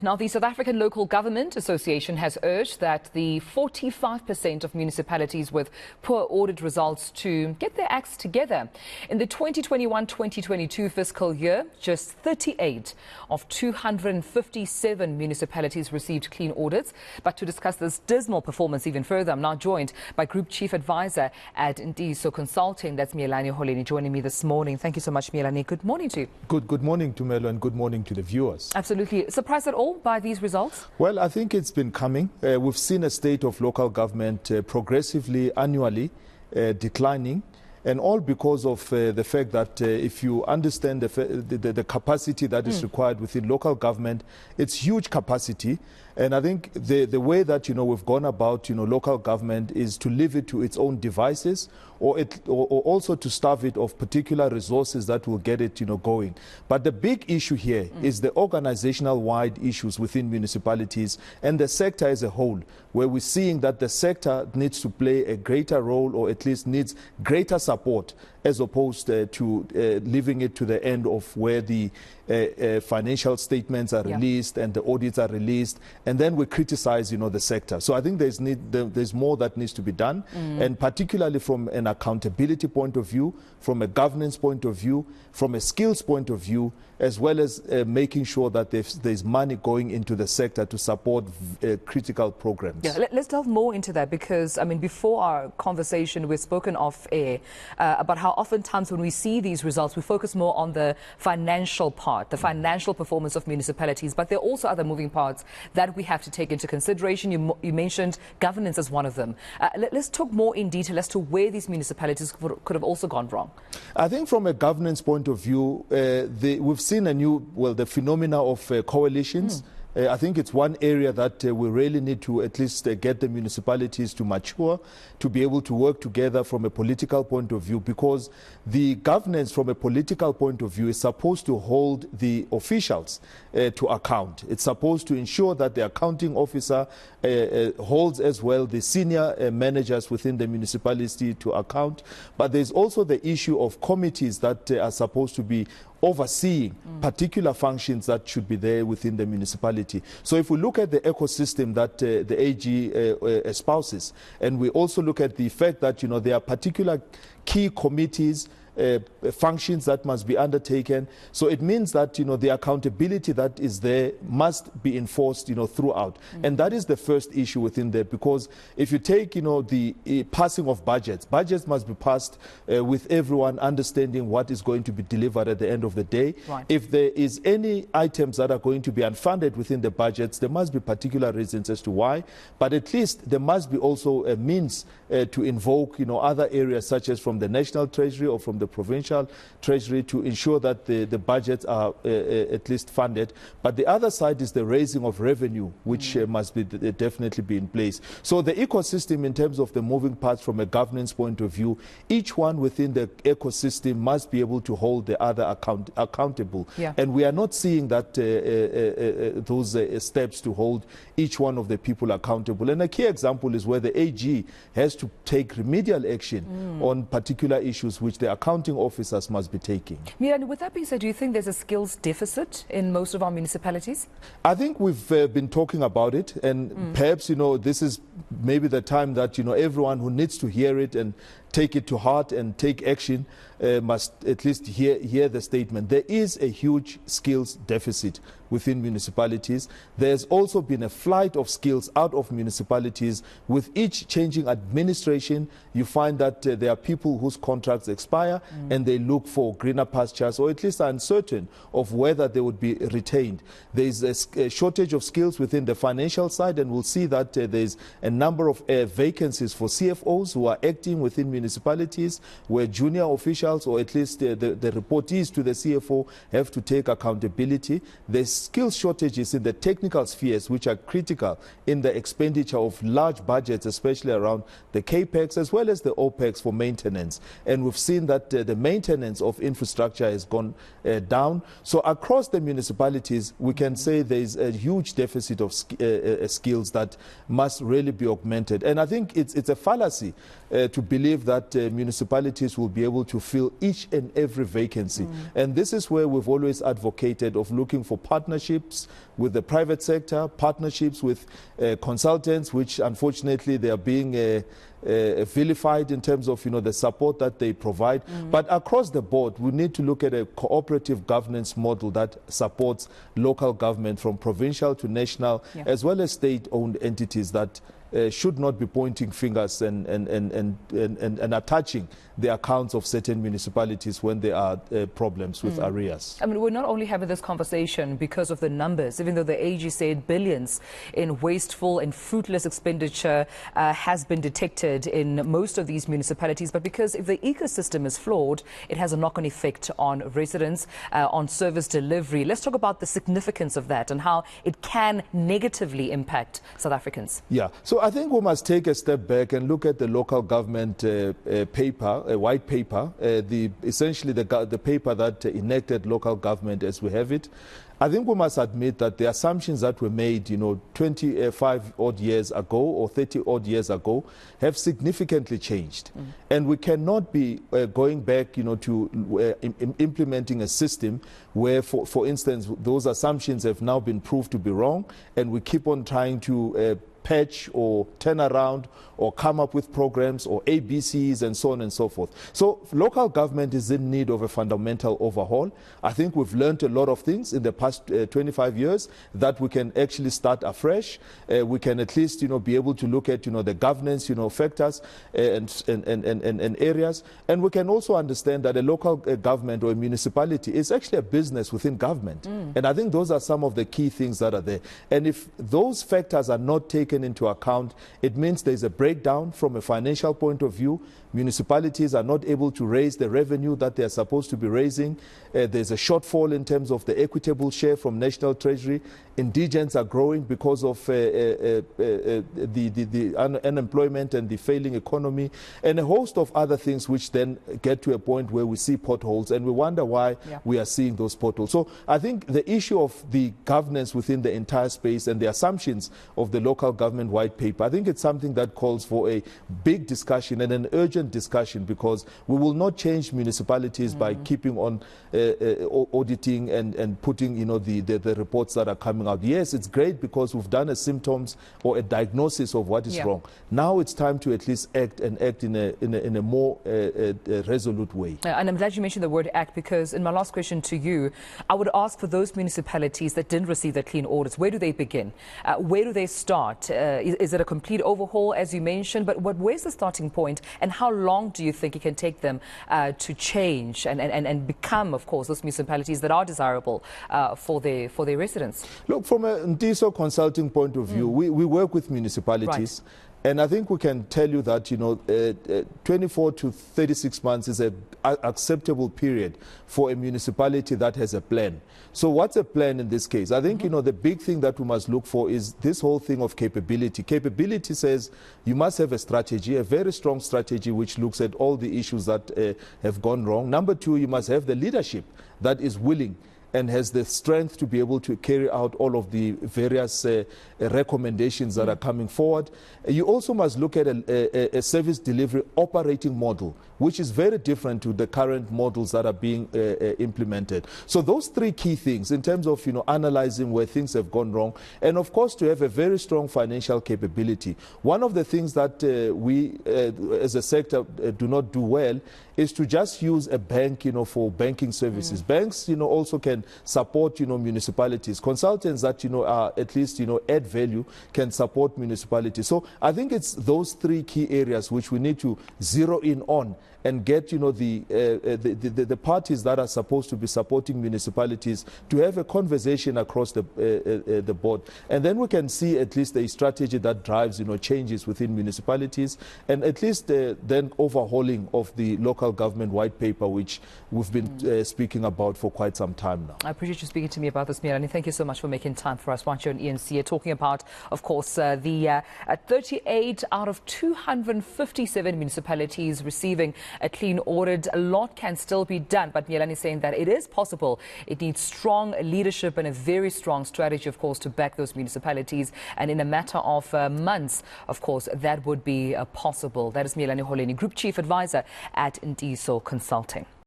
Now, the South African Local Government Association has urged that the 45% of municipalities with poor audit results to get their acts together. In the 2021-2022 fiscal year, just 38 of 257 municipalities received clean audits. But to discuss this dismal performance even further, I'm now joined by Group Chief Advisor at Ntiyiso Consulting. That's Miyelani Holeni joining me this morning. Thank you so much, Miyelani. Good morning to you. Good morning to Melo, and good morning to the viewers. Absolutely. Surprised at all by these results? Well, I think it's been coming. We've seen a state of local government progressively, annually declining, and all because of the fact that if you understand the capacity that is required within local government, it's huge capacity. And I think the way that, we've gone about, local government is to leave it to its own devices, or also to starve it of particular resources that will get it, going. But the big issue here is the organizational-wide issues within municipalities and the sector as a whole, where we're seeing that the sector needs to play a greater role, or at least needs greater support, as opposed to leaving it to the end of where the financial statements are released and the audits are released, and then we criticize, the sector. So I think there's more that needs to be done, and particularly from an accountability point of view, from a governance point of view, from a skills point of view, as well as making sure that there's money going into the sector to support critical programs. Yeah, let's delve more into that, because, before our conversation, we've spoken off air about how oftentimes when we see these results, we focus more on the financial part, the financial performance of municipalities, but there are also other moving parts that we have to take into consideration. You mentioned governance as one of them. Let's talk more in detail as to where these municipalities could have also gone wrong. I think from a governance point of view, we've seen the phenomena of coalitions. I think it's one area that we really need to at least get the municipalities to mature, to be able to work together from a political point of view, because the governance from a political point of view is supposed to hold the officials to account. It's supposed to ensure that the accounting officer holds as well the senior managers within the municipality to account. But there's also the issue of committees that are supposed to be overseeing particular functions that should be there within the municipality. So if we look at the ecosystem that the AG espouses, and we also look at the fact that there are particular key committees, functions that must be undertaken. So it means that the accountability that is there must be enforced throughout, and that is the first issue within there. Because if you take the passing of budgets must be passed with everyone understanding what is going to be delivered at the end of the day. Right. If there is any items that are going to be unfunded within the budgets, there must be particular reasons as to why, but at least there must be also a means to invoke other areas, such as from the National Treasury or from the provincial treasury, to ensure that the budgets are at least funded. But the other side is the raising of revenue, which must be definitely be in place. So the ecosystem, in terms of the moving parts from a governance point of view, each one within the ecosystem must be able to hold the other accountable. Yeah. And we are not seeing that those steps to hold each one of the people accountable. And a key example is where the AG has to take remedial action on particular issues which the accounting officers must be taking. Miyelani, with that being said, do you think there's a skills deficit in most of our municipalities? I think we've been talking about it, and perhaps this is maybe the time that everyone who needs to hear it and take it to heart and take action must at least hear the statement. There is a huge skills deficit within municipalities. There's also been a flight of skills out of municipalities. With each changing administration, you find that there are people whose contracts expire and they look for greener pastures, or at least are uncertain of whether they would be retained. There's a shortage of skills within the financial side, and we'll see that there's a number of vacancies for CFOs who are acting within municipalities, where junior officials, or at least the reportees to the CFO, have to take accountability. There's skills shortages in the technical spheres, which are critical in the expenditure of large budgets, especially around the CAPEX as well as the OPEX for maintenance. And we've seen that the maintenance of infrastructure has gone down. So across the municipalities, we can say there is a huge deficit of skills that must really be augmented. And I think it's a fallacy to believe that municipalities will be able to fill each and every vacancy. And this is where we've always advocated of looking for partnerships with the private sector, partnerships with consultants, which unfortunately they are being vilified in terms of the support that they provide. But across the board, we need to look at a cooperative governance model that supports local government from provincial to national, as well as state-owned entities that should not be pointing fingers and attaching the accounts of certain municipalities when there are problems with arrears. I mean, we're not only having this conversation because of the numbers, even though the AG said billions in wasteful and fruitless expenditure has been detected in most of these municipalities, but because if the ecosystem is flawed, it has a knock-on effect on residents, on service delivery. Let's talk about the significance of that and how it can negatively impact South Africans. Yeah, so I think we must take a step back and look at the local government paper, a white paper, essentially the paper that enacted local government as we have it. I think we must admit that the assumptions that were made, 25 odd years ago or 30 odd years ago have significantly changed. And we cannot be going back, to implementing a system where, for instance, those assumptions have now been proved to be wrong, and we keep on trying to patch or turn around or come up with programs or ABCs and so on and so forth. So local government is in need of a fundamental overhaul. I think we've learned a lot of things in the past 25 years that we can actually start afresh. We can at least be able to look at the governance factors and areas, and we can also understand that a local government or a municipality is actually a business within government. And I think those are some of the key things that are there. And if those factors are not taken into account, it means there's a breakdown from a financial point of view. Municipalities are not able to raise the revenue that they are supposed to be raising. There's a shortfall in terms of the equitable share from National Treasury. Indigents are growing because of the unemployment and the failing economy, and a host of other things which then get to a point where we see potholes and we wonder why we are seeing those potholes. So I think the issue of the governance within the entire space and the assumptions of the local government white paper, I think it's something that calls for a big discussion and an urgent discussion, because we will not change municipalities by keeping on auditing and putting the reports that are coming out. Yes, it's great because we've done a symptoms or a diagnosis of what is wrong. Now it's time to at least act in a more resolute way. And I'm glad you mentioned the word act, because in my last question to you, I would ask for those municipalities that didn't receive their clean audits, where do they begin? Where do they start? Is it a complete overhaul, as you mentioned? But where's the starting point, and how long do you think it can take them to change and become, of course, those municipalities that are desirable for their residents? Look, from a Ntiyiso Consulting point of view, we work with municipalities. Right. And I think we can tell you that 24 to 36 months is an acceptable period for a municipality that has a plan. So what's a plan in this case? I think the big thing that we must look for is this whole thing of capability. Capability says you must have a strategy, a very strong strategy, which looks at all the issues that have gone wrong. Number two, you must have the leadership that is willing and has the strength to be able to carry out all of the various recommendations that are coming forward. You also must look at a service delivery operating model, which is very different to the current models that are being implemented. So those three key things in terms of analyzing where things have gone wrong, and of course to have a very strong financial capability. One of the things that we as a sector do not do well is to just use a bank for banking services. Banks also can support municipalities. Consultants that are at least add value can support municipalities. So I think it's those three key areas which we need to zero in on and get the parties that are supposed to be supporting municipalities to have a conversation across the board, and then we can see at least a strategy that drives changes within municipalities, and at least then overhauling of the local government white paper, which we've been speaking about for quite some time now. I appreciate you speaking to me about this, Miyelani. Thank you so much for making time for us once you're on eNCA, talking about, of course, the 38 out of 257 municipalities receiving a clean audit. A lot can still be done, but Miyelani is saying that it is possible. It needs strong leadership and a very strong strategy, of course, to back those municipalities. And in a matter of months, of course, that would be possible. That is Miyelani Holeni, Group Chief Advisor at Ntiyiso Consulting.